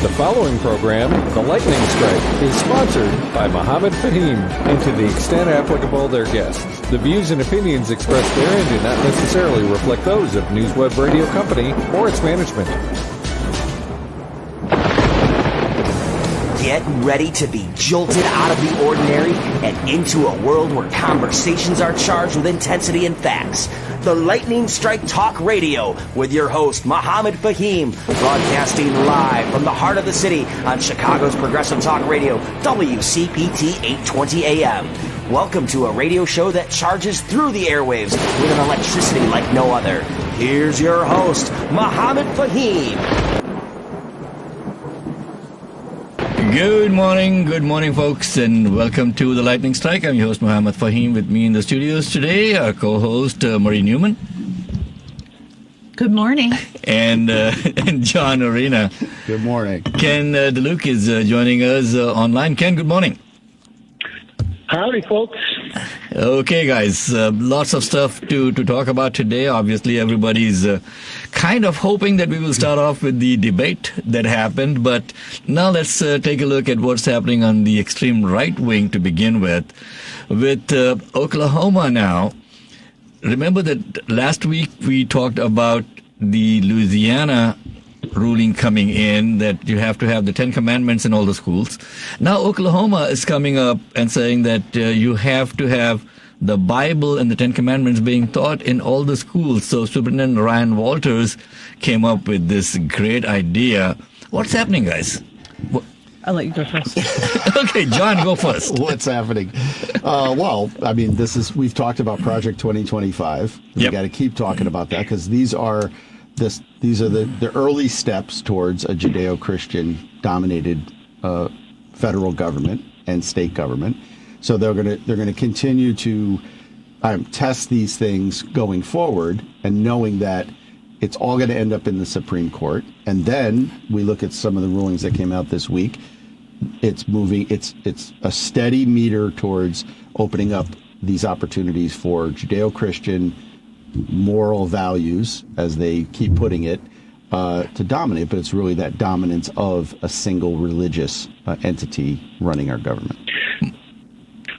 The following program, The Lightning Strike, is sponsored by Mohammed Fahim, and to the extent applicable, their guests. The views and opinions expressed therein do not necessarily reflect those of News Web Radio Company or its management. Get ready to be jolted out of the ordinary and into a world where conversations are charged with intensity and facts. The Lightning Strike Talk Radio with your host, Mohammed Fahim, broadcasting live from the heart of the city on Chicago's Progressive Talk Radio, WCPT 820 AM. Welcome to a radio show that charges through the airwaves with an electricity like no other. Here's your host, Mohammed Fahim. Good morning, folks, and welcome to the Lightning Strike. I'm your host, Mohammed Fahim. With me in the studios today, our co-host, Marie Newman. Good morning. And John Arena. Good morning. Ken DeLuke is joining us online. Ken, good morning. Howdy, folks. Okay, guys, lots of stuff to talk about today. Obviously, everybody's kind of hoping that we will start off with the debate that happened. But now let's take a look at what's happening on the extreme right wing to begin with. With Oklahoma now, remember that last week we talked about the Louisiana ruling coming in that you have to have the 10 Commandments in all the schools. Now Oklahoma is coming up and saying that you have to have the Bible and the 10 Commandments being taught in all the schools. So Superintendent Ryan Walters came up with this great idea. What's happening, guys? I'll let you go first. Okay, John, go first. What's happening? Well, I mean, we've talked about Project 2025. We got to keep talking about that because these are the early steps towards a Judeo-Christian dominated federal government and state government. So they're going to continue to test these things going forward, and knowing that it's all going to end up in the Supreme Court. And then we look at some of the rulings that came out this week. It's moving. It's a steady meter towards opening up these opportunities for Judeo-Christian moral values, as they keep putting it, to dominate. But it's really that dominance of a single religious entity running our government.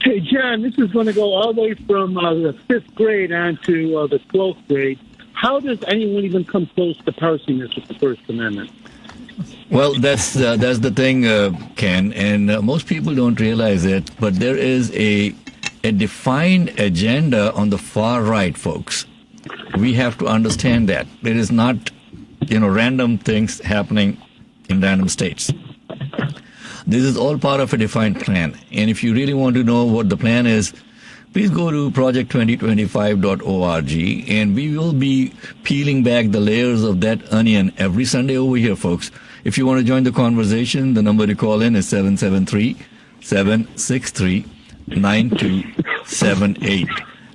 Hey, John, this is going to go all the way from the 5th grade on to the 12th grade. How does anyone even come close to parsing this with the First Amendment? Well, that's the thing, Ken, and most people don't realize it, but there is a defined agenda on the far right, folks. We have to understand that. It is not, random things happening in random states. This is all part of a defined plan. And if you really want to know what the plan is, please go to project2025.org, and we will be peeling back the layers of that onion every Sunday over here, folks. If you want to join the conversation, the number to call in is 773-763-9278.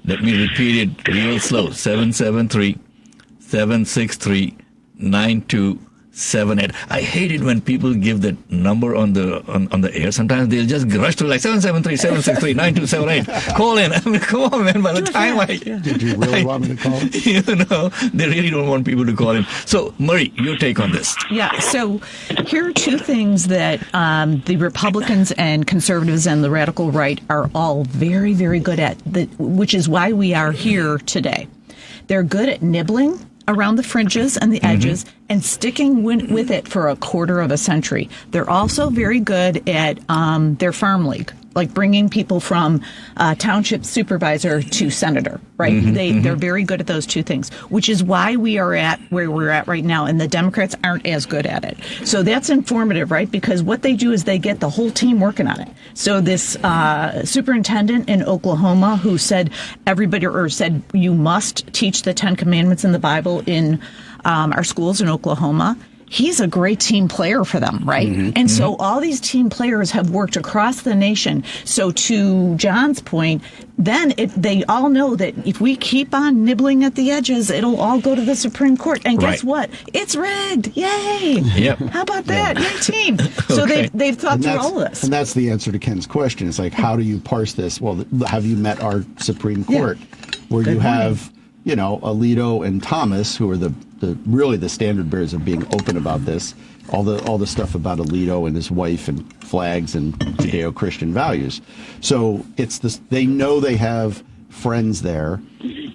Let me repeat it real slow. 773-763-9278. I hate it when people give that number on the air. Sometimes they'll just rush to like 773-763-9278. Call in. I mean, come on, man. By the time Did you really want me to call? They really don't want people to call in. So, Marie, your take on this. Yeah, so here are two things that the Republicans and conservatives and the radical right are all very, very good at, which is why we are here today. They're good at nibbling around the fringes and the edges and sticking with it for a quarter of a century. They're also very good at their farm league, like bringing people from township supervisor to senator, right? They're very good at those two things, which is why we are at where we're at right now, and the Democrats aren't as good at it. So that's informative, right? Because what they do is they get the whole team working on it. So this superintendent in Oklahoma who said said you must teach the 10 Commandments in the Bible in our schools in Oklahoma, he's a great team player for them, right? And so all these team players have worked across the nation. So to John's point, then they all know that if we keep on nibbling at the edges, it'll all go to the Supreme Court. And guess what? It's rigged. Yay! Yep. How about that? Yay, team! So they've thought through all of this. And that's the answer to Ken's question. It's like, how do you parse this? Well, have you met our Supreme Court, where you have Alito and Thomas, who are the really the standard bearers of being open about this. All the stuff about Alito and his wife and flags and Judeo-Christian values. So it's this. They know they have friends there,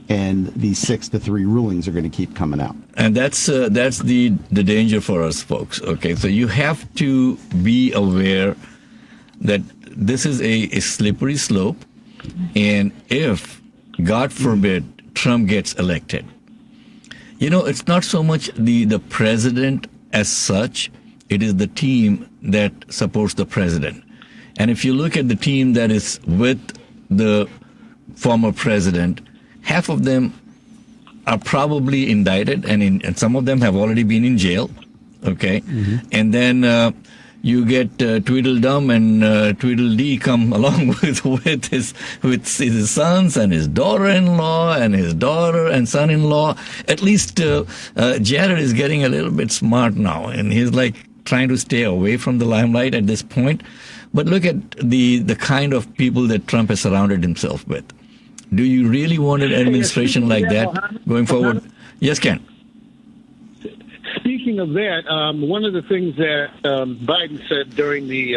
and these 6-3 rulings are going to keep coming out. And that's the danger for us, folks. Okay, so you have to be aware that this is a slippery slope, and if, God forbid, Trump gets elected, it's not so much the president as such, it is the team that supports the president. And if you look at the team that is with the former president, half of them are probably indicted, and some of them have already been in jail. Okay, and then you get Tweedledum and Tweedledee come along with his sons and his daughter-in-law and his daughter and son-in-law. At least Jared is getting a little bit smart now, and he's like trying to stay away from the limelight at this point. But look at the kind of people that Trump has surrounded himself with. Do you really want an administration like that going forward? Yes, Ken. Speaking of that, one of the things that Biden said during the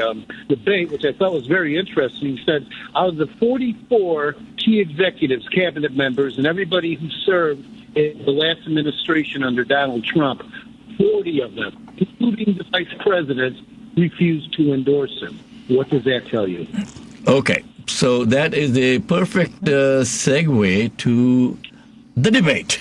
debate, which I thought was very interesting, he said, out of the 44 key executives, cabinet members, and everybody who served in the last administration under Donald Trump, 40 of them, including the vice president, refused to endorse him. What does that tell you? Okay, so that is a perfect segue to the debate.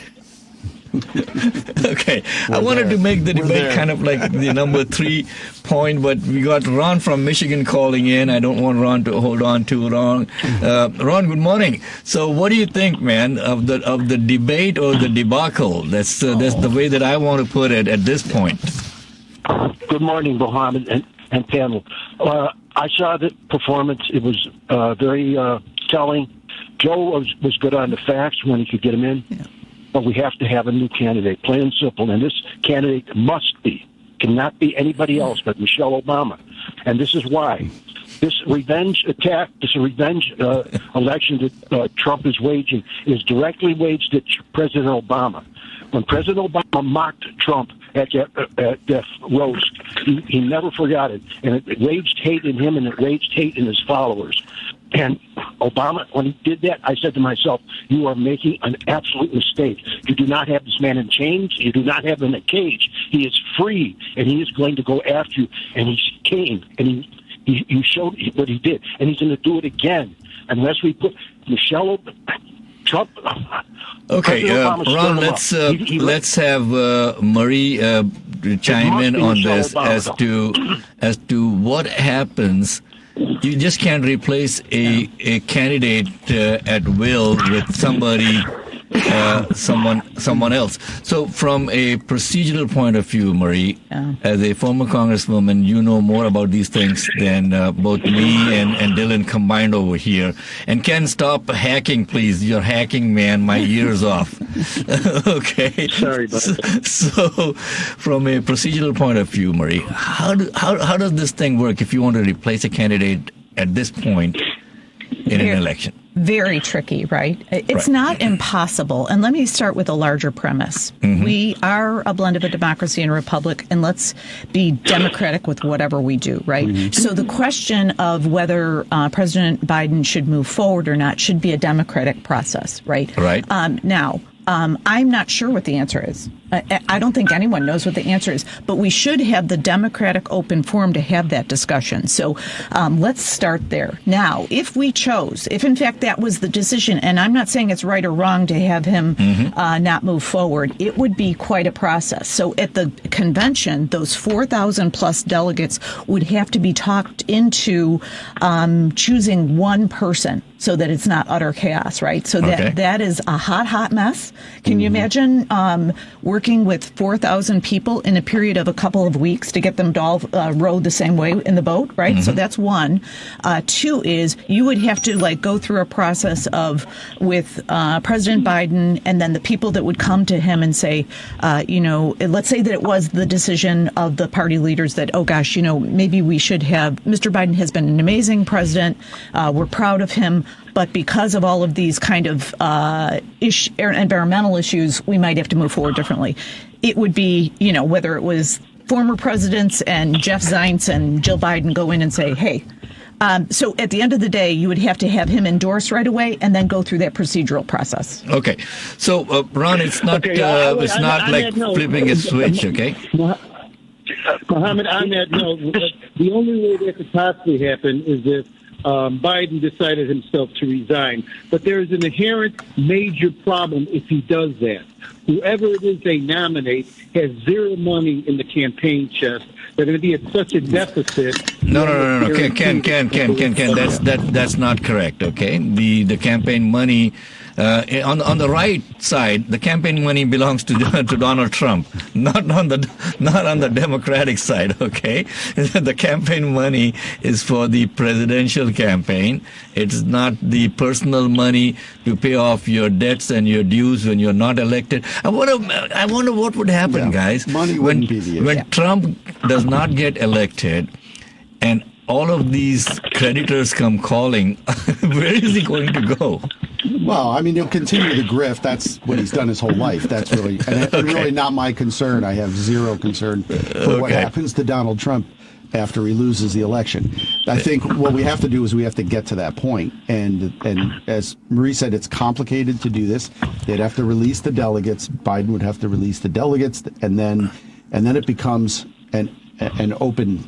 Okay, I wanted to make the debate kind of like the number 3 point, but we got Ron from Michigan calling in. I don't want Ron to hold on too long. Ron, good morning. So, what do you think, man, of the debate or the debacle? That's the way that I want to put it at this point. Good morning, Mohammed and panel. I saw the performance. It was very telling. Joe was good on the facts when he could get them in. Yeah. But we have to have a new candidate, plain and simple. And this candidate cannot be anybody else but Michelle Obama. And this is why. This revenge attack, this revenge election that Trump is waging is directly waged at President Obama. When President Obama mocked Trump at that roast, he never forgot it. And it waged hate in him, and it waged hate in his followers. And Obama, when he did that, I said to myself, you are making an absolute mistake. You do not have this man in chains. You do not have him in a cage. He is free, and he is going to go after you. And he came, and he showed what he did. And he's going to do it again unless we put Trump. Okay, Ron, let's have Marie chime in on this as to what happens. You just can't replace a candidate at will with someone else. So from a procedural point of view, Marie, as a former congresswoman, you know more about these things than both me and Dylan combined over here. And Ken, stop hacking, please. You're hacking, man. My ear's off. Okay. Sorry, bud. So from a procedural point of view, Marie, how does this thing work if you want to replace a candidate at this point in an election? Very tricky, right? It's not impossible. And let me start with a larger premise. Mm-hmm. We are a blend of a democracy and a republic, and let's be democratic with whatever we do, right? Mm-hmm. So the question of whether President Biden should move forward or not should be a democratic process, right? Right. Now, I'm not sure what the answer is. I don't think anyone knows what the answer is, but we should have the democratic open forum to have that discussion. So let's start there. Now, if in fact that was the decision, and I'm not saying it's right or wrong to have him not move forward, it would be quite a process. So at the convention, those 4,000 plus delegates would have to be talked into choosing one person so that it's not utter chaos, right? So that is a hot mess. Can you imagine working with 4,000 people in a period of a couple of weeks to get them to all row the same way in the boat, right? Mm-hmm. So that's one. Two is you would have to go through a process with President Biden and then the people that would come to him and say, let's say that it was the decision of the party leaders that, maybe we should have, Mr. Biden has been an amazing president. We're proud of him. But because of all of these kind of environmental issues, we might have to move forward differently. It would be, whether it was former presidents and Jeff Zients and Jill Biden go in and say, hey, so at the end of the day, you would have to have him endorse right away and then go through that procedural process. Okay. So, Ron, it's not like flipping a switch, okay? Mohammed, on that note, the only way that could possibly happen is if Biden decided himself to resign. But there is an inherent major problem if he does that. Whoever it is they nominate has zero money in the campaign chest. They're going to be at such a deficit. No. Ken. That's not correct. Okay, the campaign money on the right side, the campaign money belongs to Donald Trump, not on the Democratic side. Okay, the campaign money is for the presidential campaign. It's not the personal money to pay off your debts and your dues when you're not elected. I wonder what would happen, guys, money wouldn't be the issue. When Trump does not get elected and all of these creditors come calling, where is he going to go? Well, I mean, he'll continue to grift. That's what he's done his whole life. That's really, really not my concern. I have zero concern for what happens to Donald Trump after he loses the election. I think what we have to do is we have to get to that point. And as Marie said, it's complicated to do this. They'd have to release the delegates. Biden would have to release the delegates, and then it becomes an open,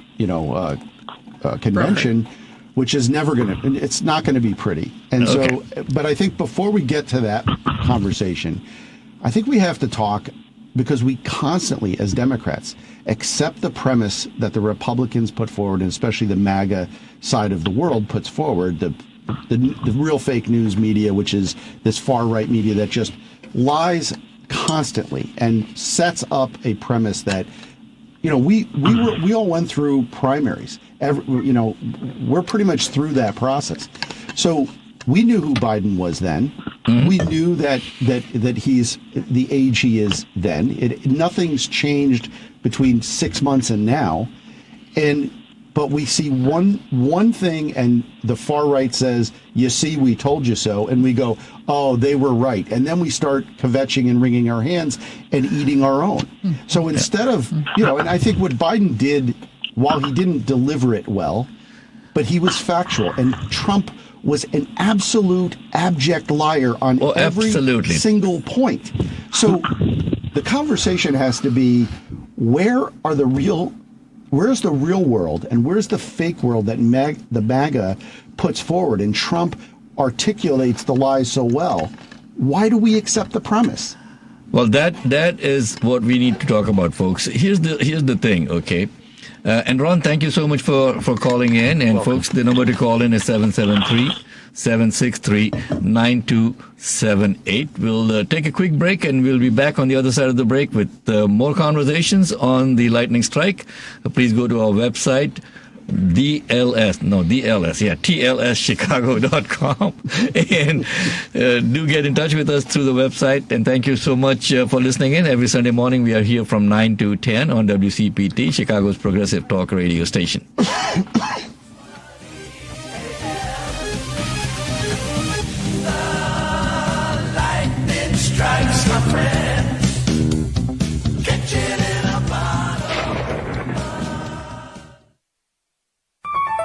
convention, which is never going to, it's not going to be pretty. And so, but I think before we get to that conversation, I think we have to talk, because we constantly, as Democrats, accept the premise that the Republicans put forward, and especially the MAGA side of the world puts forward, the real fake news media, which is this far-right media that just lies constantly and sets up a premise that, we all went through primaries. We're pretty much through that process. So we knew who Biden was then. Mm-hmm. We knew that he's the age he is then. Nothing's changed between 6 months and now. But we see one thing, and the far right says, "You see, we told you so," and we go, "Oh, they were right," and then we start kvetching and wringing our hands and eating our own. So instead of, and I think what Biden did, while he didn't deliver it well, but he was factual, and Trump was an absolute abject liar on every single point. So the conversation has to be, where's the real world and where's the fake world that the MAGA puts forward? And Trump articulates the lies so well. Why do we accept the premise? Well, that is what we need to talk about, folks. Here's the thing, okay? And Ron, thank you so much for calling in. And folks, the number to call in is 773-763-9278. We'll take a quick break, and we'll be back on the other side of the break with more conversations on the lightning strike. Please go to our website, TLSchicago.com, and do get in touch with us through the website. And thank you so much for listening in. Every Sunday morning we are here from 9 to 10 on WCPT, Chicago's progressive talk radio station. Lightning strikes, my friend. Catch it in a bottle.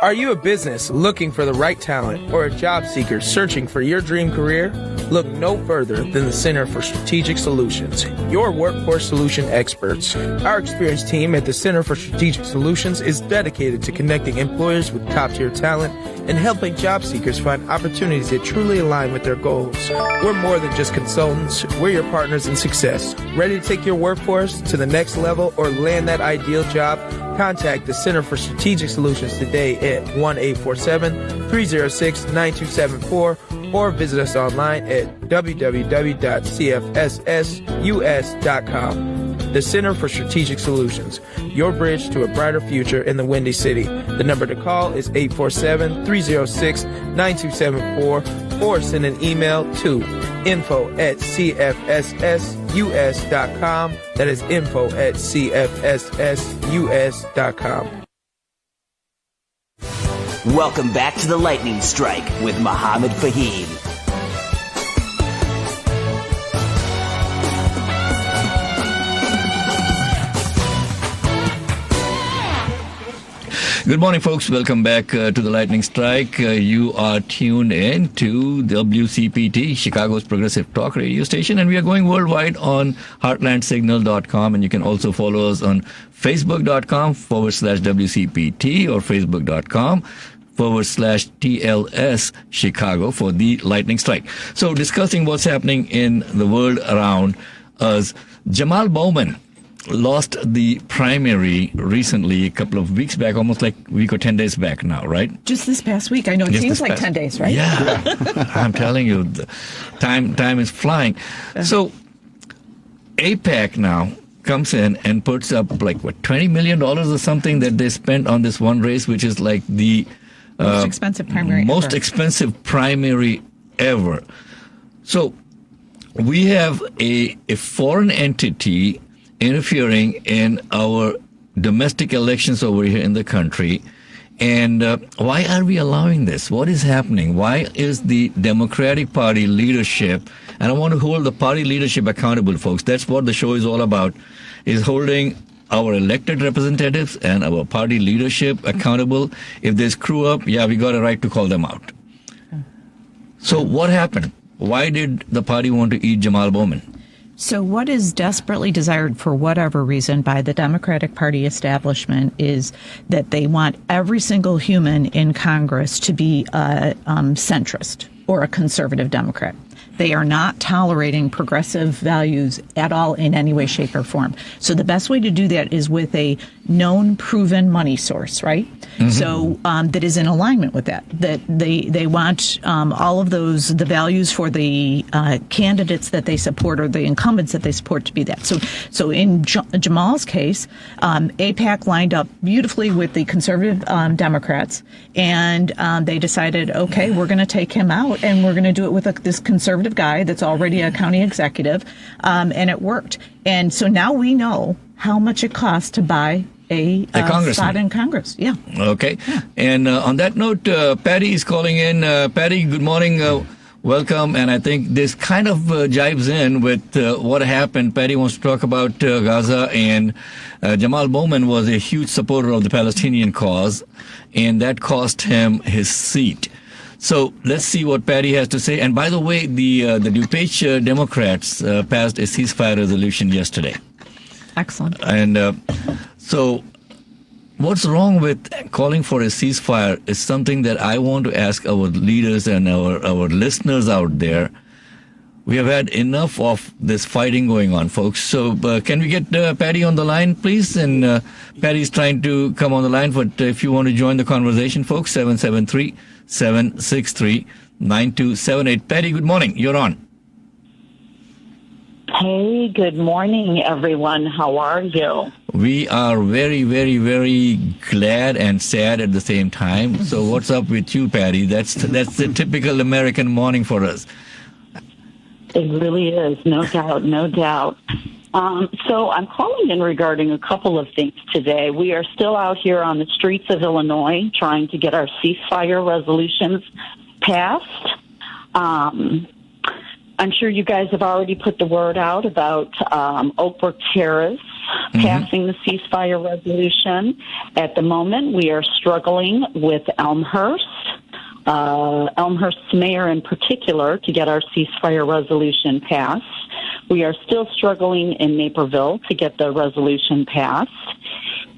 Are you a business looking for the right talent, or a job seeker searching for your dream career? Look no further than the Center for Strategic Solutions, your workforce solution experts. Our experienced team at the Center for Strategic Solutions is dedicated to connecting employers with top-tier talent and helping job seekers find opportunities that truly align with their goals. We're more than just consultants. We're your partners in success. Ready to take your workforce to the next level or land that ideal job? Contact the Center for Strategic Solutions today at 1-847-306-9274 or visit us online at www.cfssus.com. The Center for Strategic Solutions, your bridge to a brighter future in the Windy City. The number to call is 847-306-9274 or send an email to info@cfssus.com. That is info@cfssus.com. Welcome back to the Lightning Strike with Mohammed Fahim. Good morning, folks. Welcome back to the Lightning Strike. You are tuned in to WCPT, Chicago's progressive talk radio station, and we are going worldwide on heartlandsignal.com, and you can also follow us on facebook.com/WCPT or facebook.com/TLS Chicago for the Lightning Strike. So discussing what's happening in the world around us, Jamal Bowman lost the primary recently, a couple of weeks back, almost like a week or 10 days back now, right? Just this past week. I know it seems like 10 days, right? Yeah. I'm telling you, the time is flying. So AIPAC now comes in and puts up like, $20 million or something that they spent on this one race, which is like the most expensive primary ever. So we have a foreign entity interfering in our domestic elections over here in the country. And why are we allowing this? What is happening? Why is the Democratic Party leadership, and I want to hold the party leadership accountable, folks. That's what the show is all about, is holding our elected representatives and our party leadership accountable. If they screw up, we got a right to call them out. So what happened? Why did the party want to eat Jamal Bowman? So what is desperately desired for whatever reason by the Democratic Party establishment is that they want every single human in Congress to be a centrist or a conservative Democrat. They are not tolerating progressive values at all in any way, shape, or form. So the best way to do that is with a known, proven money source, right? Mm-hmm. So that is in alignment with that. That they want all of those, the values for the candidates that they support or the incumbents that they support to be that. So in Jamal's case, AIPAC lined up beautifully with the conservative Democrats, and they decided, okay, we're going to take him out, and we're going to do it with this conservative guy that's already a county executive, and it worked. And so now we know how much it costs to buy a spot in Congress. Yeah. Okay. Yeah. And on that note, Patty is calling in. Patty, good morning. Welcome. And I think this kind of jives in with what happened. Patty wants to talk about Gaza, and Jamal Bowman was a huge supporter of the Palestinian cause, and that cost him his seat. So let's see what Patty has to say. And by the way, the DuPage Democrats passed a ceasefire resolution yesterday. Excellent. And so what's wrong with calling for a ceasefire is something that I want to ask our leaders and our listeners out there. We have had enough of this fighting going on, folks. So can we get Patty on the line, please? And Patty's trying to come on the line, but if you want to join the conversation, folks, 773-763-9278. Patty, good morning. You're on. Hey, good morning, everyone. How are you? We are very, very, very glad and sad at the same time. So what's up with you, Patty? That's the typical American morning for us. It really is, no doubt, no doubt. So I'm calling in regarding a couple of things today. We are still out here on the streets of Illinois trying to get our ceasefire resolutions passed. I'm sure you guys have already put the word out about Oak Brook Terrace passing the ceasefire resolution. At the moment, we are struggling with Elmhurst. Elmhurst's mayor in particular, to get our ceasefire resolution passed. We are still struggling in Naperville to get the resolution passed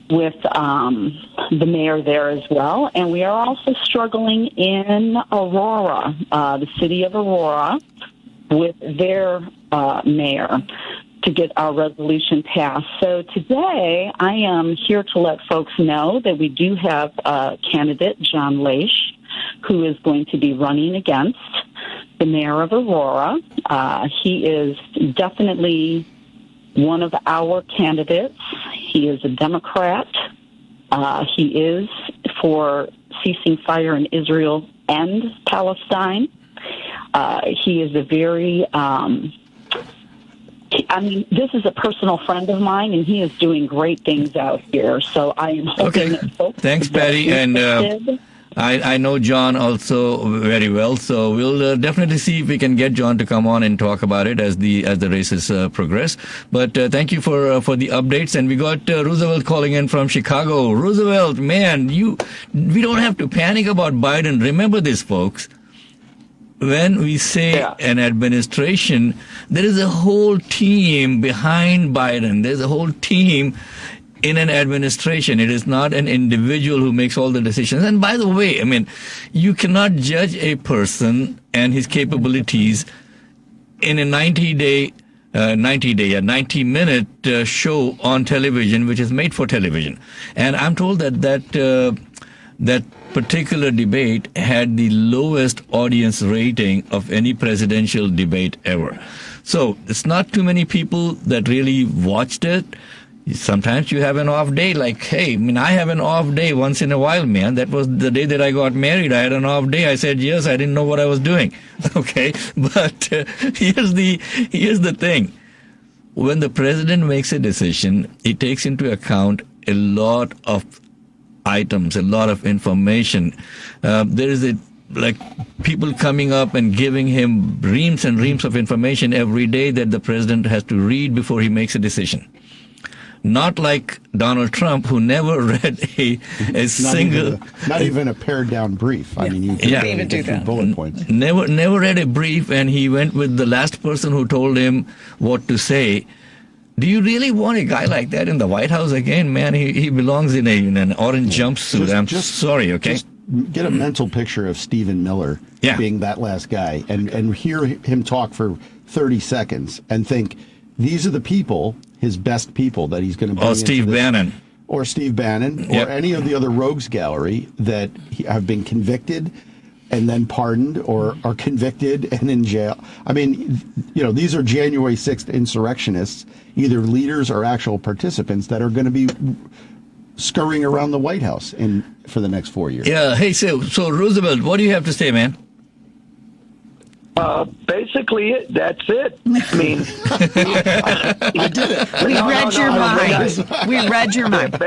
with the mayor there as well. And we are also struggling in Aurora, the city of Aurora, with their mayor to get our resolution passed. So today I am here to let folks know that we do have a candidate, John Leish, who is going to be running against the mayor of Aurora. He is definitely one of our candidates. He is a Democrat. He is for ceasing fire in Israel and Palestine. He is a very, this is a personal friend of mine, and he is doing great things out here. So I am hoping that folks... Thanks, Patty. And I know John also very well, so we'll definitely see if we can get John to come on and talk about it as the races progress. But thank you for the updates, and we got Roosevelt calling in from Chicago. Roosevelt, man, we don't have to panic about Biden. Remember this, folks. When we say an administration, there is a whole team behind Biden. There's a whole team in an administration. It is not an individual who makes all the decisions. And by the way, I mean, you cannot judge a person and his capabilities in a 90-minute show on television, which is made for television. And I'm told that particular debate had the lowest audience rating of any presidential debate ever. So it's not too many people that really watched it. Sometimes you have an off day, like, hey, I mean, I have an off day once in a while, man. That was the day that I got married. I had an off day. I said yes. I didn't know what I was doing. Okay, but here's the thing. When the president makes a decision, he takes into account a lot of items, a lot of information. There is people coming up and giving him reams and reams of information every day that the president has to read before he makes a decision. Not like Donald Trump, who never read a single... Not even a pared down brief. I mean, you can't even do that. Bullet points. Never read a brief, and he went with the last person who told him what to say. Do you really want a guy like that in the White House again? Man, he belongs in an orange jumpsuit. I'm just sorry, okay? Just get a mental picture of Stephen Miller being that last guy and hear him talk for 30 seconds and think, these are the people, his best people that he's going to bring Or Steve Bannon. Or Steve Bannon, or any of the other rogues gallery that have been convicted and then pardoned, or are convicted and in jail. I mean, these are January 6th insurrectionists, either leaders or actual participants that are going to be scurrying around the White House for the next 4 years. Yeah. Hey, so Roosevelt, what do you have to say, man? Basically, that's it. I mean, I did it. We read your mind. We read your mind.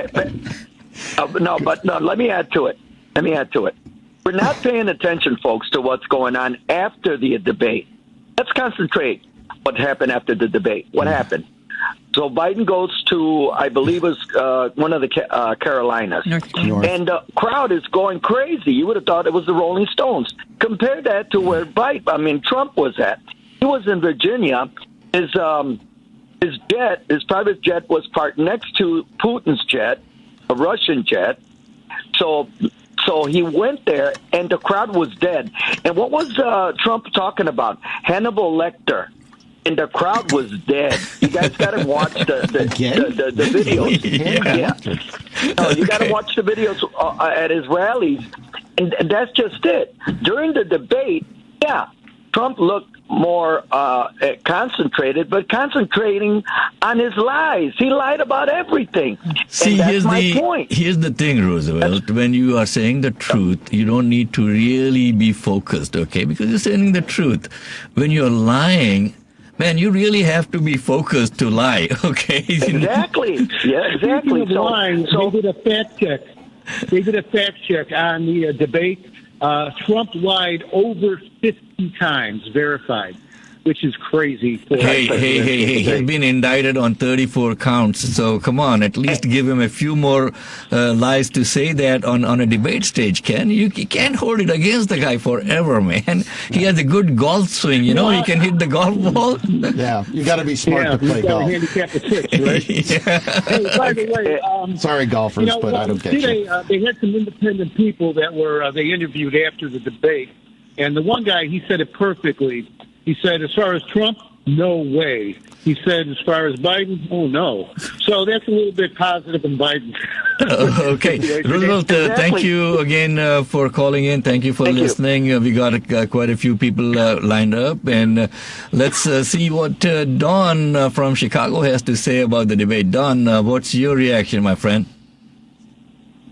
No, let me add to it. We're not paying attention, folks, to what's going on after the debate. Let's concentrate what happened after the debate. What happened? So Biden goes to, I believe it was one of the Carolinas. North. And the crowd is going crazy. You would have thought it was the Rolling Stones. Compare that to where Trump was at. He was in Virginia. His private jet was parked next to Putin's jet, a Russian jet. So he went there, and the crowd was dead. And what was Trump talking about? Hannibal Lecter. And the crowd was dead. You guys got to watch the videos. No, you got to watch the videos at his rallies, and that's just it. During the debate, Trump looked more concentrated, but concentrating on his lies. He lied about everything. See, and that's my point. Here's the thing, Roosevelt. When you are saying the truth, you don't need to really be focused, okay? Because you're saying the truth. When you're lying, man, you really have to be focused to lie, okay? Exactly. Yeah, exactly. Speaking of lying, they did a fact check. They did a fact check on the debate. Trump lied over 50 times, verified, which is crazy. Hey, he's been indicted on 34 counts, so come on, at least give him a few more lies to say that on a debate stage, Ken. You can't hold it against the guy forever, man. He has a good golf swing, he can hit the golf ball. Yeah, you got to be smart to play golf. Handicap the pitch, right? Hey, by the way, sorry, golfers, but I don't get you. They had some independent people that they interviewed after the debate, and the one guy, he said it perfectly. He said, as far as Trump, no way. He said, as far as Biden, oh, no. So that's a little bit positive in Biden. Okay. Roosevelt, thank you again for calling in. Thank you for listening. We got quite a few people lined up. And let's see what Don from Chicago has to say about the debate. Don, what's your reaction, my friend?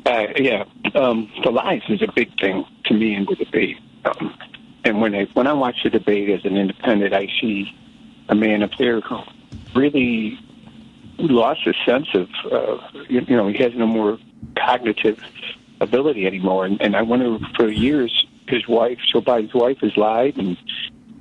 The lies is a big thing to me in the debate. And when I watch the debate as an independent, I see a man up there who really lost a sense of, he has no more cognitive ability anymore. And I wonder, for years, his wife, Joe Biden's wife, has lied, and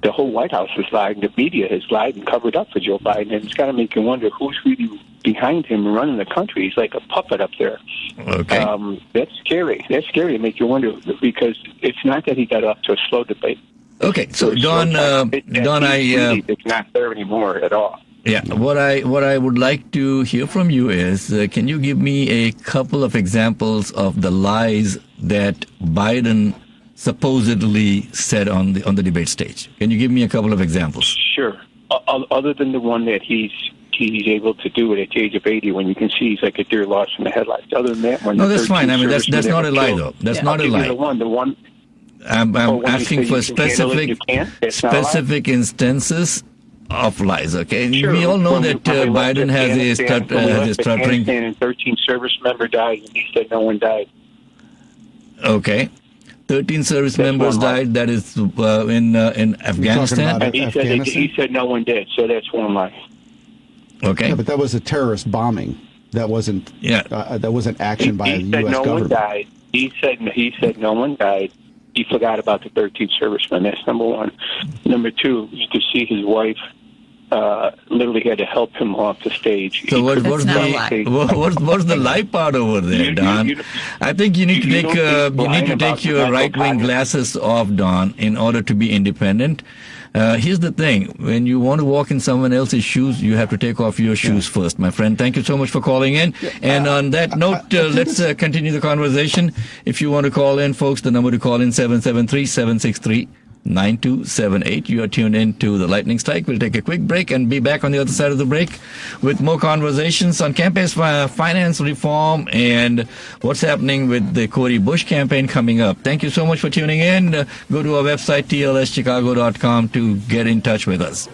the whole White House has lied, and the media has lied and covered up for Joe Biden. And it's got to make you wonder who's really behind him and running the country. He's like a puppet up there. Okay. That's scary. That's scary to make you wonder, because it's not that he got off to a slow debate. Okay, so Don, it's not there anymore at all. Yeah, what I would like to hear from you is, can you give me a couple of examples of the lies that Biden supposedly said on the debate stage? Can you give me a couple of examples? Sure. Other than the one that he's able to do it at the age of 80, when you can see he's like a deer lost in the headlights. Other than that, no, that's fine. I mean, that's not a lie, though. That's not a lie. The one. I'm asking for specific instances of lies. Okay, sure. We all know that Biden has a stuttering. And 13 service member died, and he said no one died. Okay. 13 service members died. That is in Afghanistan. And he said no one did. So that's one lie. Okay. Yeah, but that was a terrorist bombing. That wasn't. Yeah. That wasn't action by the U.S. government. One died. He said no one died. He forgot about the 13 servicemen. That's number one. Number two, you could see his wife literally had to help him off the stage. So what's the lie part over there, Don? I think you need to take your right-wing glasses off, Don, in order to be independent. Here's the thing. When you want to walk in someone else's shoes, you have to take off your shoes first, my friend. Thank you so much for calling in. And on that note, let's continue the conversation. If you want to call in, folks, the number to call in, 773-763-9278. You are tuned in to the Lightning Strike. We'll take a quick break and be back on the other side of the break with more conversations on campus finance reform and what's happening with the Cody Bush campaign coming up. Thank you so much for tuning in. Go to our website, tlschicago.com, to get in touch with us.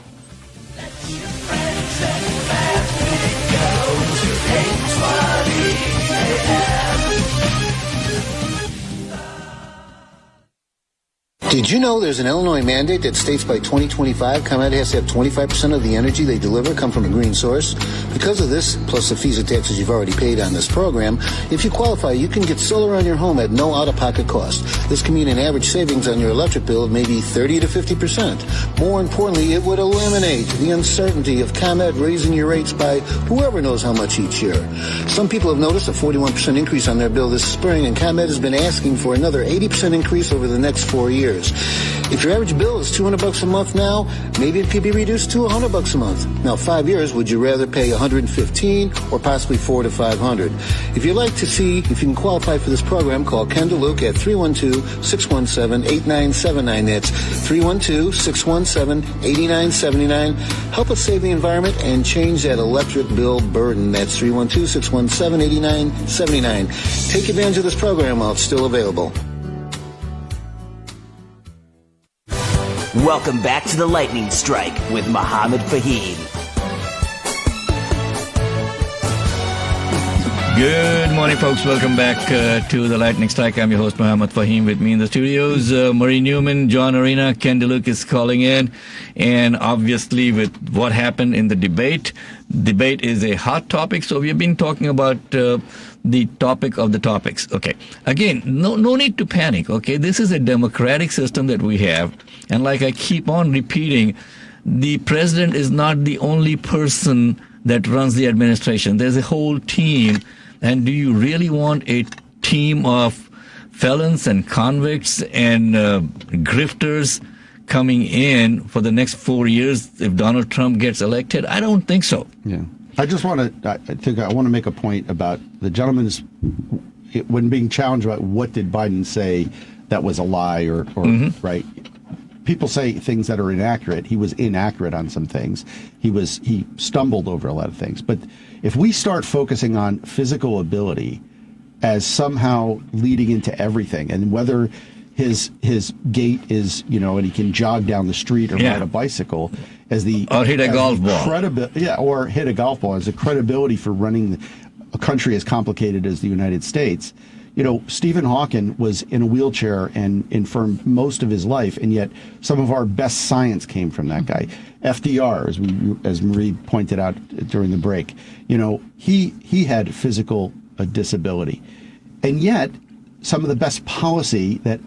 Did you know there's an Illinois mandate that states by 2025, ComEd has to have 25% of the energy they deliver come from a green source? Because of this, plus the fees and taxes you've already paid on this program, if you qualify, you can get solar on your home at no out-of-pocket cost. This can mean an average savings on your electric bill of maybe 30 to 50%. More importantly, it would eliminate the uncertainty of ComEd raising your rates by whoever knows how much each year. Some people have noticed a 41% increase on their bill this spring, and ComEd has been asking for another 80% increase over the next 4 years. If your average bill is $200 a month now, maybe it could be reduced to $100 a month. Now, 5 years, would you rather pay $115 or possibly $400 to $500? If you'd like to see if you can qualify for this program, call Ken DeLuke at 312-617-8979. That's 312-617-8979. Help us save the environment and change that electric bill burden. That's 312-617-8979. Take advantage of this program while it's still available. Welcome back to the Lightning Strike with Mohammed Fahim. Good morning, folks. Welcome back to the Lightning Strike. I'm your host, Mohammed Fahim. With me in the studios, Marie Newman, John Arena, Ken DeLuke is calling in. And obviously, with what happened in the debate is a hot topic. So we've been talking about the topic of the topics. Okay. Again, no need to panic. Okay. This is a democratic system that we have. And like I keep on repeating, the president is not the only person that runs the administration. There's a whole team. And do you really want a team of felons and convicts and grifters coming in for the next 4 years if Donald Trump gets elected? I don't think so. Yeah. I just want to make a point about the gentleman's, when being challenged about what did Biden say that was a lie or right. People say things that are inaccurate. He was inaccurate on some things. He stumbled over a lot of things. But if we start focusing on physical ability as somehow leading into everything, and whether his gait is, and he can jog down the street or ride a bicycle, as the or hit a golf ball, or hit a golf ball as a credibility for running a country as complicated as the United States. Stephen Hawking was in a wheelchair and infirm most of his life, and yet some of our best science came from that guy. FDR, as Marie pointed out during the break, he had physical disability, and yet some of the best policy that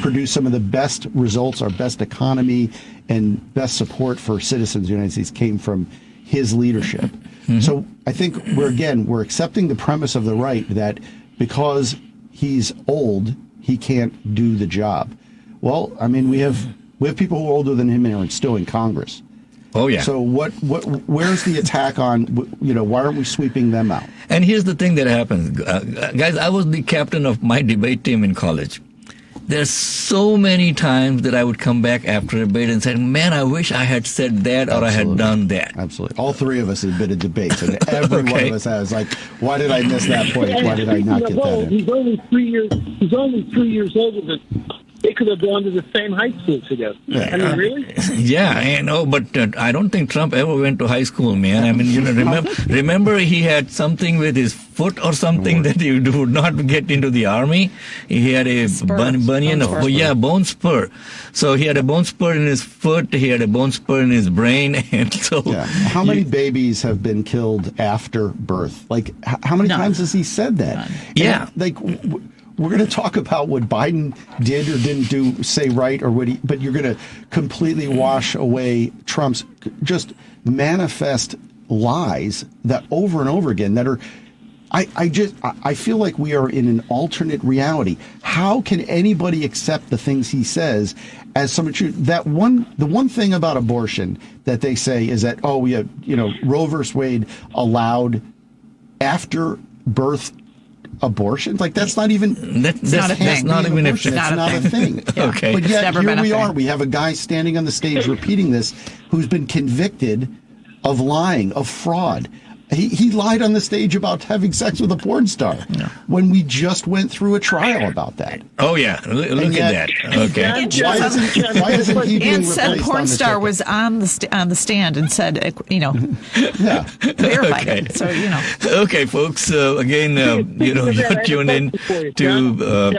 produced some of the best results, our best economy, and best support for citizens of the United States came from his leadership. Mm-hmm. So I think we're accepting the premise of the right that because he's old, he can't do the job. Well, I mean, we have people who are older than him and are still in Congress. Oh, yeah. So where's the attack on, why aren't we sweeping them out? And here's the thing that happens. Guys, I was the captain of my debate team in college. There's so many times that I would come back after a debate and say, man, I wish I had said that or I had done that. Absolutely. All three of us have been in debates, and every one of us has, like, why did I miss that point? Why did I not get that in? He's only 3 years older than they could have gone to the same high school together. Yeah. I mean, really? Yeah, I know, but I don't think Trump ever went to high school, man. I mean, remember he had something with his foot or something that he would not get into the army. He had a bone spur. So he had a bone spur in his foot. He had a bone spur in his brain, and so. Yeah. How many babies have been killed after birth? Like, how many times has he said that? Yeah. We're going to talk about what Biden did or didn't do, say right, or but you're going to completely wash away Trump's just manifest lies that over and over again that are. I feel like we are in an alternate reality. How can anybody accept the things he says as some truth? The one thing about abortion that they say is that Roe versus Wade allowed after birth abortions. Like, that's not even that's not a thing. That's not a thing. Yeah. Okay, but yet here we are. We have a guy standing on the stage repeating this who's been convicted of lying, of fraud. He lied on the stage about having sex with a porn star when we just went through a trial about that. Oh, yeah. Look at that. Okay. Why isn't he being and said replaced porn on the star ticket? was on the stand and said, verified it. So, Okay, folks. Again, you're tuned in to.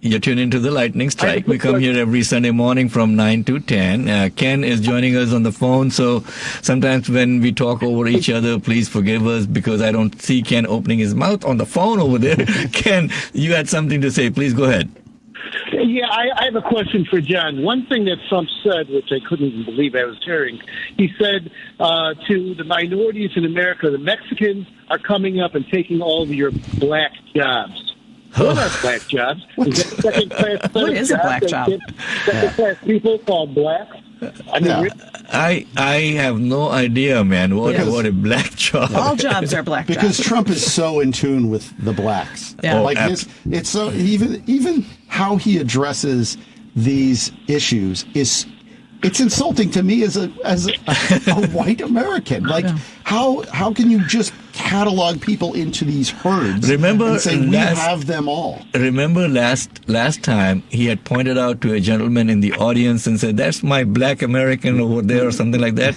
You're tuned into the Lightning Strike. We come here every Sunday morning from 9 to 10. Ken is joining us on the phone, so sometimes when we talk over each other, please forgive us because I don't see Ken opening his mouth on the phone over there. Ken, you had something to say. Please go ahead. Yeah, I have a question for John. One thing that Trump said, which I couldn't even believe I was hearing, he said to the minorities in America, the Mexicans are coming up and taking all of your black jobs. They're not black jobs. Is that second-class what is a black job? Second-class people called black? I have no idea, man. What a black job. All jobs are black because jobs. Trump is so in tune with the blacks. Yeah. It's so even how he addresses these issues it's insulting to me as a white American. Like, how can you just catalog people into these herds and say we have them all? Remember last time he had pointed out to a gentleman in the audience and said, "That's my black American over there," or something like that.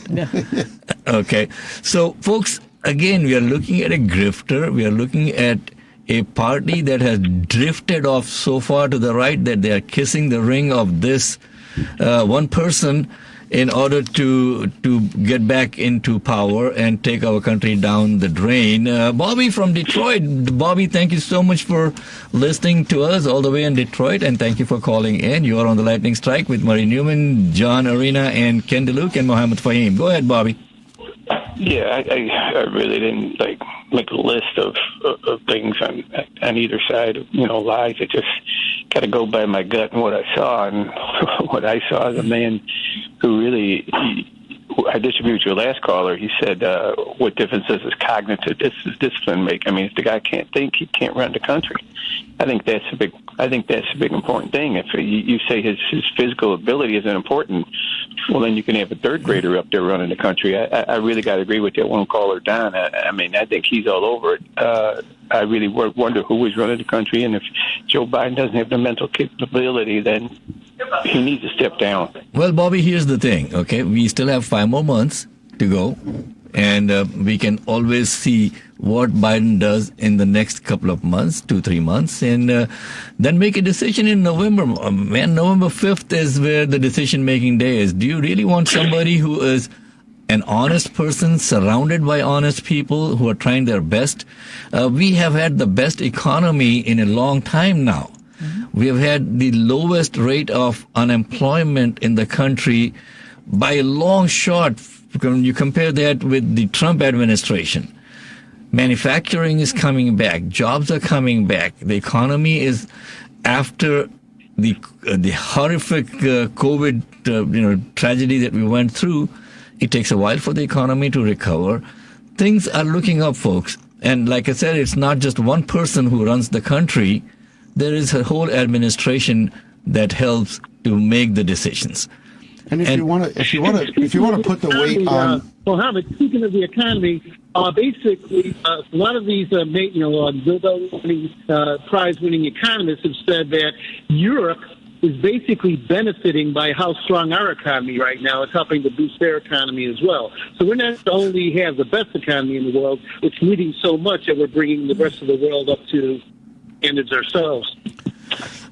Okay, so folks, again, we are looking at a grifter. We are looking at a party that has drifted off so far to the right that they are kissing the ring of this one person in order to get back into power and take our country down the drain. Bobby from Detroit. Bobby, thank you so much for listening to us all the way in Detroit, and thank you for calling in. You are on the Lightning Strike with Murray Newman, John Arena, and Ken DeLuke, and Mohammed Fahim. Go ahead, Bobby. Yeah, I really didn't make a list of things on either side of lies. I just got to go by my gut and what I saw, and what I saw is a man who really. I disagree with your last caller. He said, "What difference does his cognitive discipline make?" I mean, if the guy can't think, he can't run the country. I think that's a big important thing. If you say his physical ability isn't important, well, then you can have a third grader up there running the country. I really got to agree with that one caller, Don. I mean, I think he's all over it. I really wonder who is running the country, and if Joe Biden doesn't have the mental capability, then he needs to step down. Well, Bobby, here's the thing, okay? We still have 5 more months to go, and we can always see what Biden does in the next couple of months, 2-3 months, and then make a decision in November. Man, November 5th is where the decision-making day is. Do you really want somebody who is an honest person surrounded by honest people who are trying their best. We have had the best economy in a long time now. We have had the lowest rate of unemployment in the country by a long shot. When you compare that with the Trump administration, manufacturing is coming back, jobs are coming back. The economy is, after the horrific COVID tragedy that we went through, it takes a while for the economy to recover. Things are looking up, folks. And like I said, it's not just one person who runs the country. There is a whole administration that helps to make the decisions. And if you want to put the weight on, Mohammed, speaking of the economy, basically a lot of these, prize-winning economists have said that Europe is basically benefiting by how strong our economy right now. It's helping to boost their economy as well. So we're not only have the best economy in the world, it's leading so much that we're bringing the rest of the world up to standards ourselves.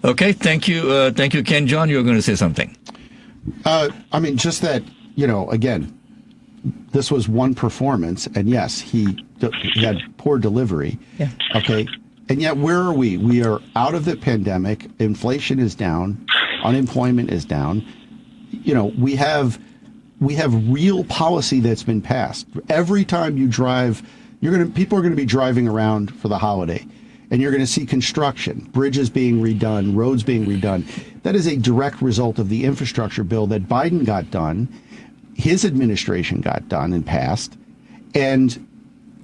Okay, thank you, Ken. John, you were going to say something. Just that, again, this was one performance, and yes, he had poor delivery. Yeah. Okay. And yet, where are we? We are out of the pandemic. Inflation is down. Unemployment is down. We have real policy that's been passed. Every time you drive, people are going to be driving around for the holiday, and you're going to see construction, bridges being redone, roads being redone. That is a direct result of the infrastructure bill that Biden got done, his administration got done and passed, and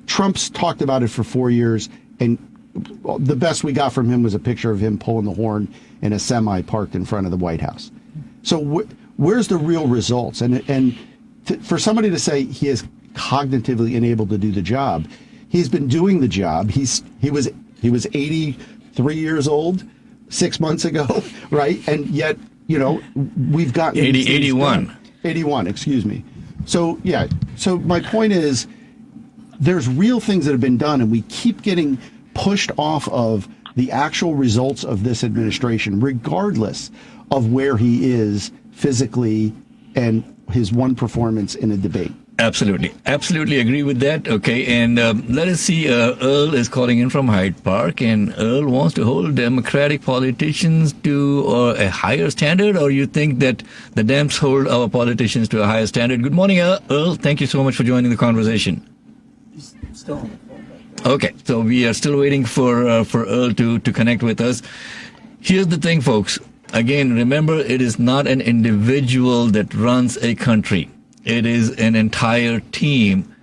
Trump's talked about it for 4 years, and the best we got from him was a picture of him pulling the horn in a semi parked in front of the White House. So where's the real results? For somebody to say he is cognitively unable to do the job, he's been doing the job. He was 83 years old 6 months ago, right? And yet, we've gotten 81. 81, excuse me. So my point is, there's real things that have been done, and we keep getting pushed off of the actual results of this administration, regardless of where he is physically and his one performance in a debate. Absolutely agree with that. Okay, and let us see. Earl is calling in from Hyde Park, and Earl wants to hold Democratic politicians to a higher standard, or you think that the Dems hold our politicians to a higher standard? Good morning, Earl. Thank you so much for joining the conversation. Still on the phone. Okay, so we are still waiting for Earl to connect with us. Here's the thing, folks. Again, remember, it is not an individual that runs a country. It is an entire team.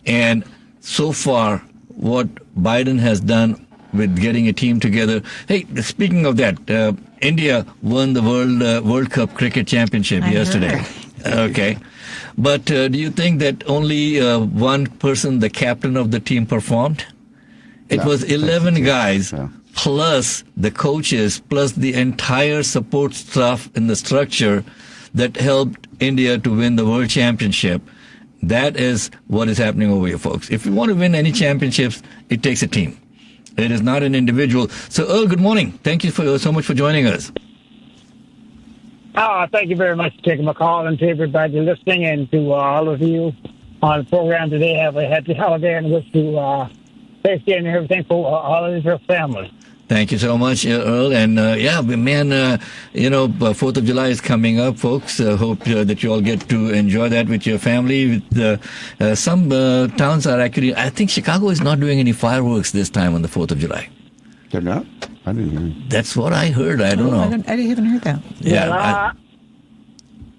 And so far, what Biden has done with getting a team together. Hey, speaking of that, India won the World Cup Cricket Championship yesterday. Okay. But do you think that only one person, the captain of the team, performed? It was 11 guys, plus the coaches, plus the entire support staff in the structure that helped India to win the World Championship. That is what is happening over here, folks. If you want to win any championships, it takes a team. It is not an individual. So, Earl, good morning. Thank you so much for joining us. Thank you very much for taking my call, and to everybody listening, and to all of you on the program today. Have a happy holiday, and wish to safety and everything for all of your family. Thank you so much, Earl. And 4th of July is coming up, folks. Hope that you all get to enjoy that with your family. Some towns are actually, I think Chicago is not doing any fireworks this time on the 4th of July. They're not? I didn't hear. That's what I heard. I don't know. I didn't even hear that. Yeah. Well,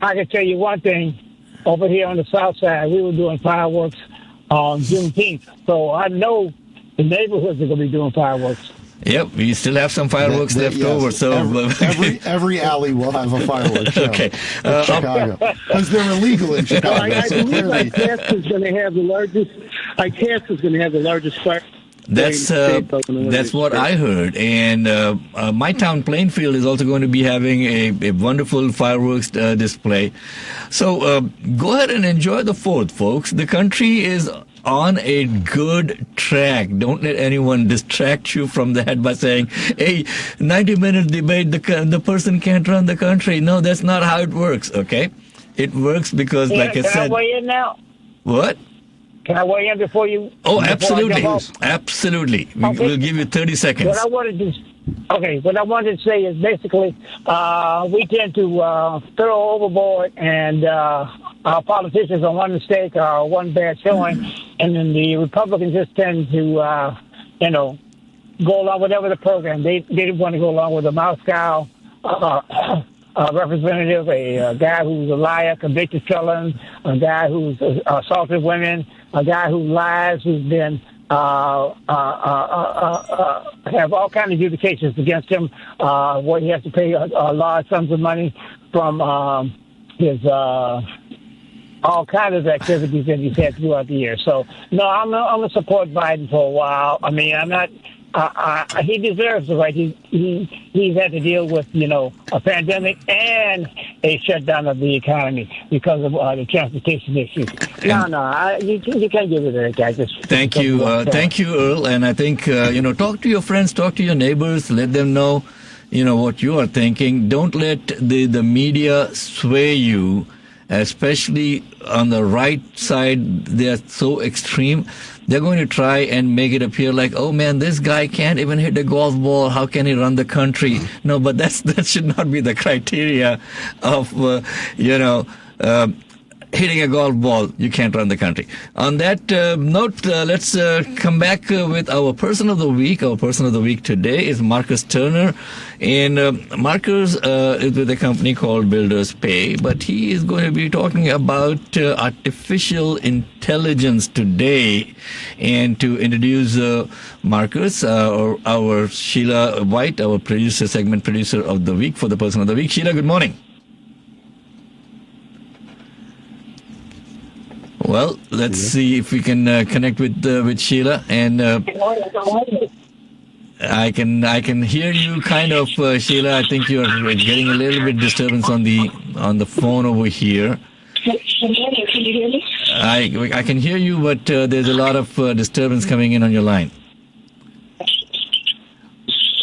I can tell you one thing. Over here on the south side, we were doing fireworks on Juneteenth. So I know the neighborhoods are going to be doing fireworks. Yep, we still have some fireworks left over. So every alley will have a fireworks show. Okay, in Chicago, because they're illegal in Chicago. I believe ICAST is going to have the largest. ICAST is going to have the largest fire. That's what I heard. And my town, Plainfield, is also going to be having a wonderful fireworks display. So go ahead and enjoy the 4th, folks. The country is on a good track. Don't let anyone distract you from that by saying, hey, 90-minute debate, the person can't run the country. No, that's not how it works, okay? It works because, like I said... Can I weigh in now? What? Can I weigh in before you? Oh, before I absolutely. jump off? Absolutely. Okay. We'll give you 30 seconds. What I wanted to say is basically we tend to throw overboard, and our politicians on one mistake or one bad showing, and then the Republicans just tend to, go along with whatever the program. They didn't want to go along with a Moscow representative, a guy who's a liar, convicted felon, a guy who's assaulted women, a guy who lies, who's been have all kinds of adjudications against him, where he has to pay large sums of money from his all kinds of activities that he's had throughout the year. So, no, I'm gonna support Biden for a while. I mean, I'm not. He deserves it, right? He's had to deal with, a pandemic and a shutdown of the economy because of the transportation issues. You can't give it to that guy. Thank you, Earl. And I think talk to your friends, talk to your neighbors, let them know, what you are thinking. Don't let the media sway you, especially on the right side. They are so extreme. They're going to try and make it appear like, oh man, this guy can't even hit a golf ball. How can he run the country? No, but that should not be the criteria of, hitting a golf ball. You can't run the country. On that note, let's come back with our person of the week. Our person of the week today is Marcus Turner. And Marcus is with a company called Builders Pay, but he is going to be talking about artificial intelligence today. And to introduce Marcus, our Sheila White, our segment producer of the week for the person of the week. Sheila, good morning. Well, let's see if we can connect with Sheila, and I can hear you kind of, Sheila. I think you're getting a little bit disturbance on the phone over here. Can you hear me? I can hear you, but there's a lot of disturbance coming in on your line.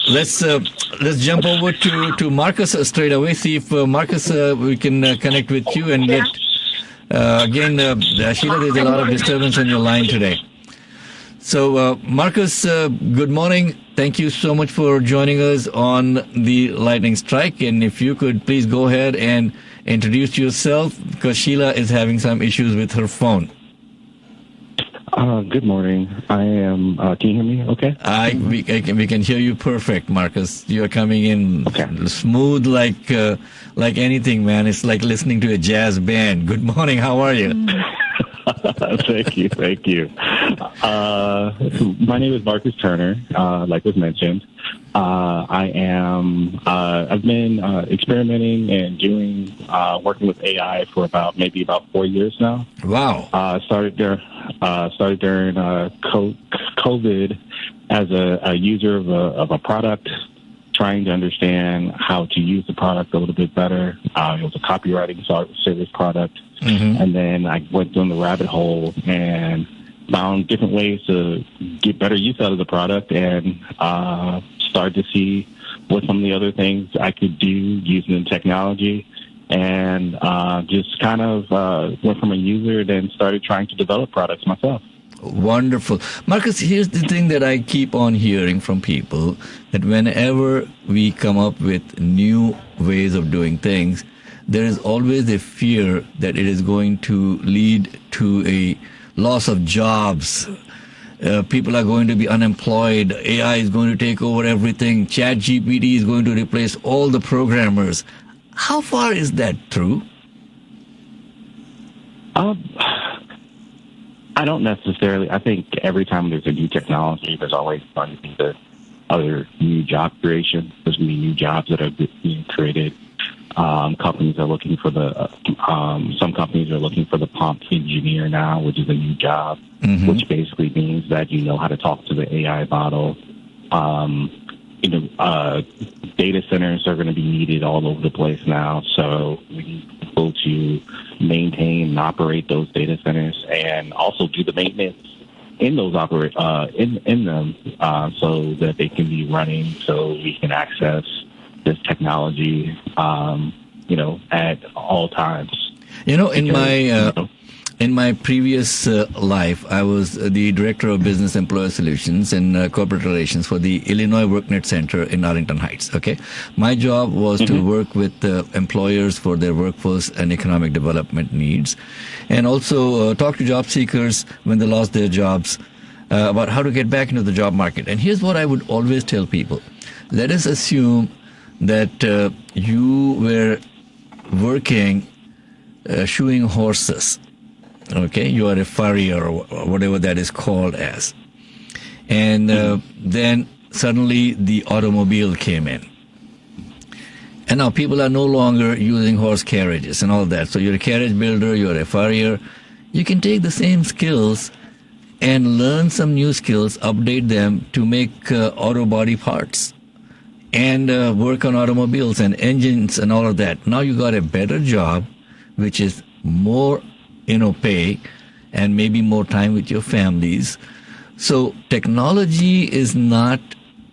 Let's jump over to Marcus straight away. See if Marcus we can connect with you and get. Again, Sheila, there's a lot of disturbance on your line today. So, Marcus, good morning. Thank you so much for joining us on the Lightning Strike. And if you could please go ahead and introduce yourself, because Sheila is having some issues with her phone. Good morning. I am. Can you hear me? Okay. We can hear you perfect, Marcus. You are coming in smooth like anything, man. It's like listening to a jazz band. Good morning. How are you? Thank you. My name is Marcus Turner. Like was mentioned, I am. I've been experimenting and working with AI for about 4 years now. Wow. Started during COVID as a user of a product, trying to understand how to use the product a little bit better. It was a copywriting service product. Mm-hmm. And then I went down the rabbit hole and found different ways to get better use out of the product, and started to see what some of the other things I could do using the technology, and just kind of went from a user, then started trying to develop products myself. Wonderful. Marcus, here's the thing that I keep on hearing from people, that whenever we come up with new ways of doing things, there is always a fear that it is going to lead to a loss of jobs. People are going to be unemployed. AI is going to take over everything. ChatGPT is going to replace all the programmers. How far is that true? I don't necessarily. I think every time there's a new technology, there's always going to be the other new job creation. There's going to be new jobs that are being created. Companies are looking for some companies are looking for the prompt engineer now, which is a new job, mm-hmm. which basically means that you know how to talk to the AI model. Data centers are going to be needed all over the place now, so we need people to maintain and operate those data centers, and also do the maintenance in those in them, so that they can be running, so we can access this technology, at all times. In my in my previous life, I was the Director of Business Employer Solutions and Corporate Relations for the Illinois WorkNet Center in Arlington Heights. Okay, my job was to work with employers for their workforce and economic development needs, and also talk to job seekers when they lost their jobs about how to get back into the job market. And here's what I would always tell people. Let us assume that you were working shoeing horses. Okay, you are a farrier or whatever that is called as. And then suddenly the automobile came in. And now people are no longer using horse carriages and all that. So you're a carriage builder, you're a farrier. You can take the same skills and learn some new skills, update them to make auto body parts and work on automobiles and engines and all of that. Now you got a better job, which is more pay and maybe more time with your families. So technology is not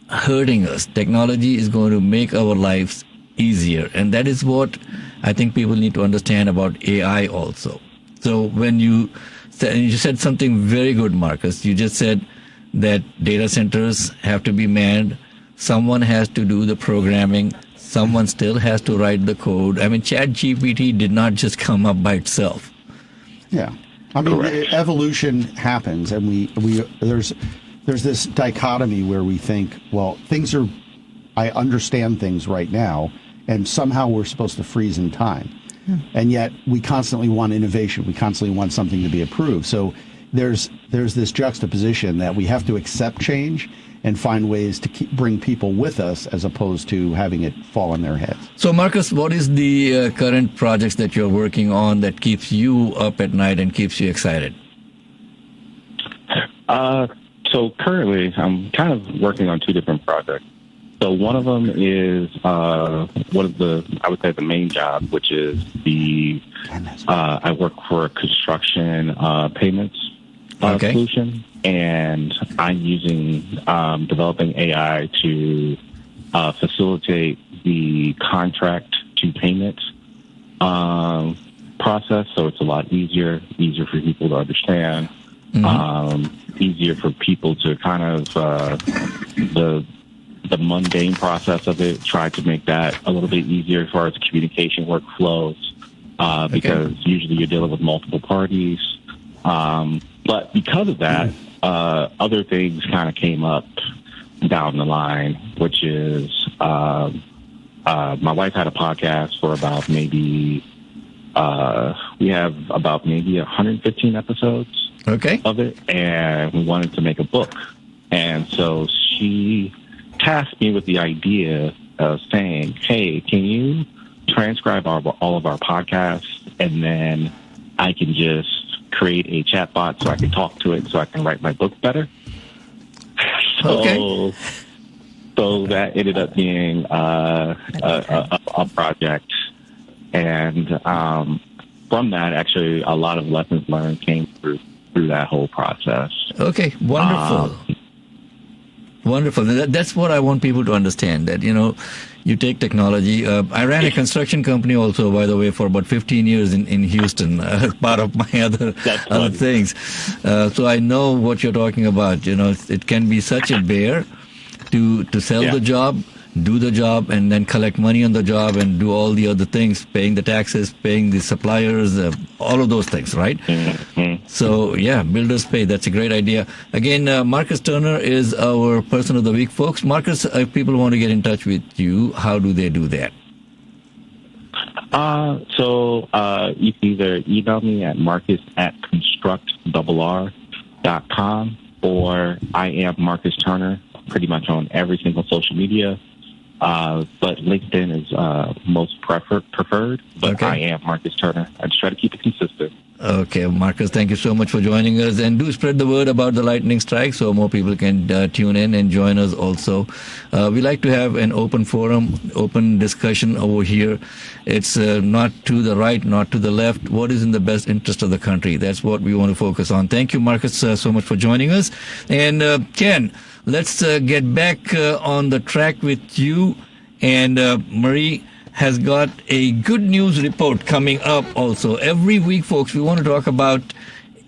hurting us. Technology is going to make our lives easier. And that is what I think people need to understand about AI also. So when you said something very good, Marcus. You just said that data centers have to be manned. Someone has to do the programming. Someone still has to write the code. I mean, ChatGPT did not just come up by itself. Yeah, I mean, evolution happens, and there's this dichotomy where we think, well, I understand things right now, and somehow we're supposed to freeze in time, and yet we constantly want innovation. We constantly want something to be approved. So there's this juxtaposition that we have to accept change and find ways to bring people with us as opposed to having it fall on their heads. So, Marcus, what is the current projects that you're working on that keeps you up at night and keeps you excited? So currently, I'm kind of working on two different projects. So one of them is I would say the main job, which is I work for a construction payments solution, and I'm using developing AI to facilitate the contract to payment process. So it's a lot easier for people to understand, easier for people to kind of the mundane process of it, try to make that a little bit easier as far as communication workflows, because usually you're dealing with multiple parties. But because of that, other things kind of came up down the line, which is my wife had a podcast for about maybe we have about maybe 115 episodes of it, and we wanted to make a book. And so she tasked me with the idea of saying, hey, can you transcribe all of our podcasts, and then I can just create a chat bot so I can talk to it so I can write my book better. So that ended up being a project. And from that, actually, a lot of lessons learned came through that whole process. Okay, wonderful. Wonderful. That's what I want people to understand, that, you take technology. I ran a construction company also, by the way, for about 15 years in Houston, as part of my other things. So I know what you're talking about. It can be such a bear to sell the job, do the job, and then collect money on the job and do all the other things, paying the taxes, paying the suppliers, all of those things, right? So, builders pay. That's a great idea. Again, Marcus Turner is our Person of the Week, folks. Marcus, if people want to get in touch with you, how do they do that? So you can either email me at marcus@constructrr.com, or I am Marcus Turner pretty much on every single social media. But LinkedIn is most preferred, but I am Marcus Turner. I just try to keep it consistent. Okay, Marcus, thank you so much for joining us. And do spread the word about the lightning strike so more people can tune in and join us also. We like to have an open forum, open discussion over here. It's not to the right, not to the left. What is in the best interest of the country? That's what we want to focus on. Thank you, Marcus, so much for joining us. And Ken, let's get back on the track with you. And Marie has got a good news report coming up also. Every week, folks, we want to talk about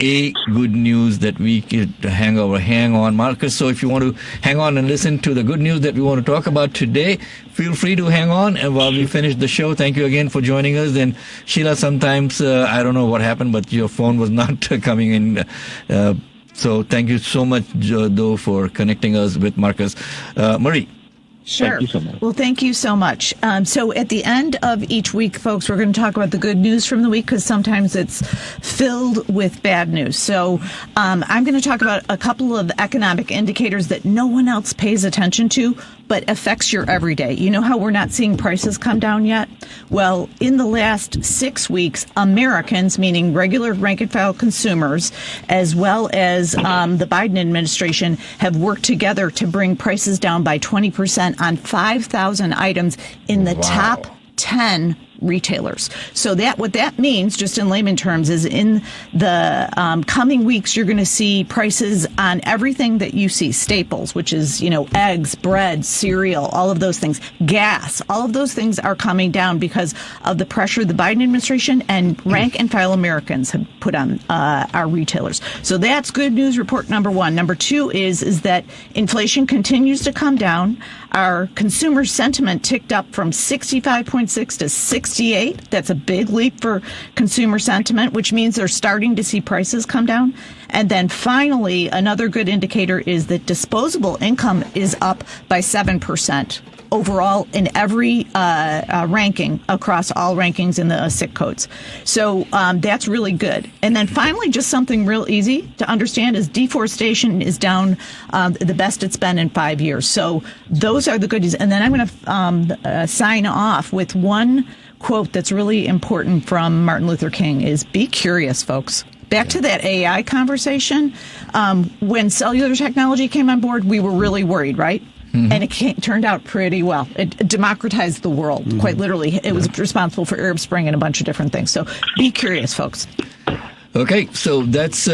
a good news that we could hang on, Marcus. So if you want to hang on and listen to the good news that we want to talk about today, feel free to hang on. And while we finish the show, thank you again for joining us. And Sheila, sometimes I don't know what happened, but your phone was not coming in. So thank you so much, though, for connecting us with Marcus. Marie. Sure. Thank you so much. Well, thank you so much. So at the end of each week, folks, we're going to talk about the good news from the week because sometimes it's filled with bad news. So I'm going to talk about a couple of economic indicators that no one else pays attention to, but affects your everyday. You know how we're not seeing prices come down yet? Well, in the last 6 weeks, Americans, meaning regular rank-and-file consumers, as well as the Biden administration, have worked together to bring prices down by 20% on 5,000 items in the top 10 retailers. So what that means, just in layman terms, is in the coming weeks, you're going to see prices on everything that you see, staples, which is, eggs, bread, cereal, all of those things, gas, all of those things are coming down because of the pressure the Biden administration and rank and file Americans have put on our retailers. So that's good news report number one. Number two is that inflation continues to come down. Our consumer sentiment ticked up from 65.6 to 68. That's a big leap for consumer sentiment, which means they're starting to see prices come down. And then finally, another good indicator is that disposable income is up by 7% overall in every ranking across all rankings in the SIC codes. So that's really good. And then finally, just something real easy to understand is deforestation is down the best it's been in 5 years. So those are the goodies. And then I'm going to sign off with one quote that's really important from Martin Luther King is be curious, folks. Back to that AI conversation. When cellular technology came on board, we were really worried, right? Mm-hmm. And it turned out pretty well. It democratized the world, quite literally. It was responsible for Arab Spring and a bunch of different things. So be curious, folks. Okay, so that's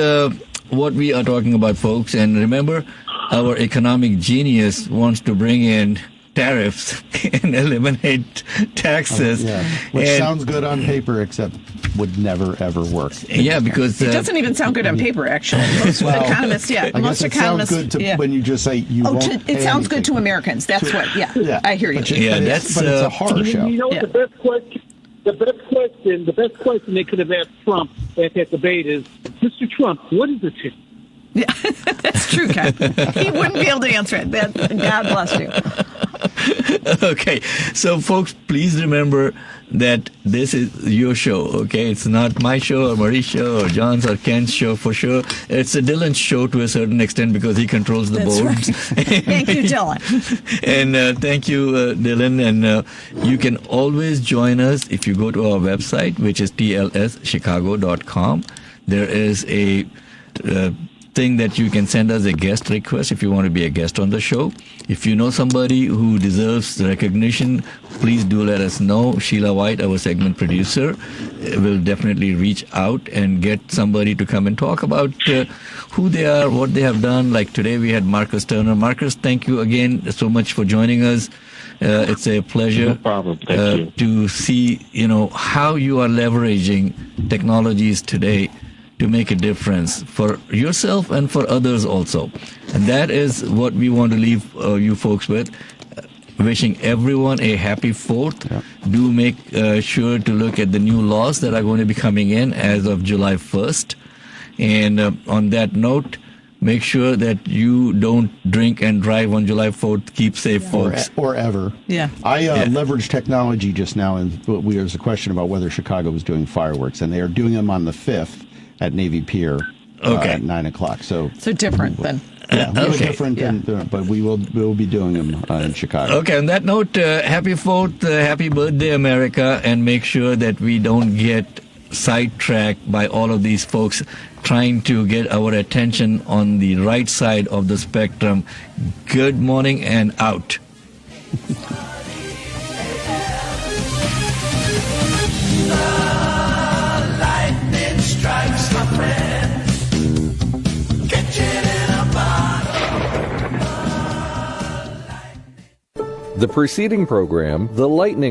what we are talking about, folks. And remember, our economic genius wants to bring in tariffs and eliminate taxes. Which sounds good on paper, except would never, ever work. Yeah, because it doesn't even sound good on paper, actually. Most economists, most economists. Sounds good when you just say you won't it sounds anything. Good to Americans. That's what, I hear you. But it's a horror show. You know what the best question? The best question they could have asked Trump at that debate is, Mr. Trump, what is the tip? Yeah, that's true, Ken. He wouldn't be able to answer it. God bless you. Okay, so folks, please remember that this is your show, okay? It's not my show or Marie's show or John's or Ken's show for sure. It's a Dylan's show to a certain extent because he controls the board. Right. Thank you, Dylan. And thank you, Dylan. And you can always join us if you go to our website, which is tlschicago.com. There is a thing that you can send us a guest request if you want to be a guest on the show. If you know somebody who deserves the recognition, please do let us know. Sheila White, our segment producer, will definitely reach out and get somebody to come and talk about who they are, what they have done. Like today we had Marcus Turner. Marcus, thank you again so much for joining us. It's a pleasure No problem. Thank you. To see, how you are leveraging technologies today to make a difference for yourself and for others also. And that is what we want to leave you folks with. Wishing everyone a happy 4th. Yeah. Do make sure to look at the new laws that are going to be coming in as of July 1st. And on that note, make sure that you don't drink and drive on July 4th. Keep safe, folks. Or ever. Yeah. I leveraged technology just now, and there was a question about whether Chicago was doing fireworks, and they are doing them on the 5th. At Navy Pier at 9 o'clock. So different than. Yeah, different than, but we will be doing them in Chicago. Okay, on that note, happy 4th, happy birthday, America, and make sure that we don't get sidetracked by all of these folks trying to get our attention on the right side of the spectrum. Good morning and out. Strikes, my friend. Catch it in a bottle. The preceding program, The Lightning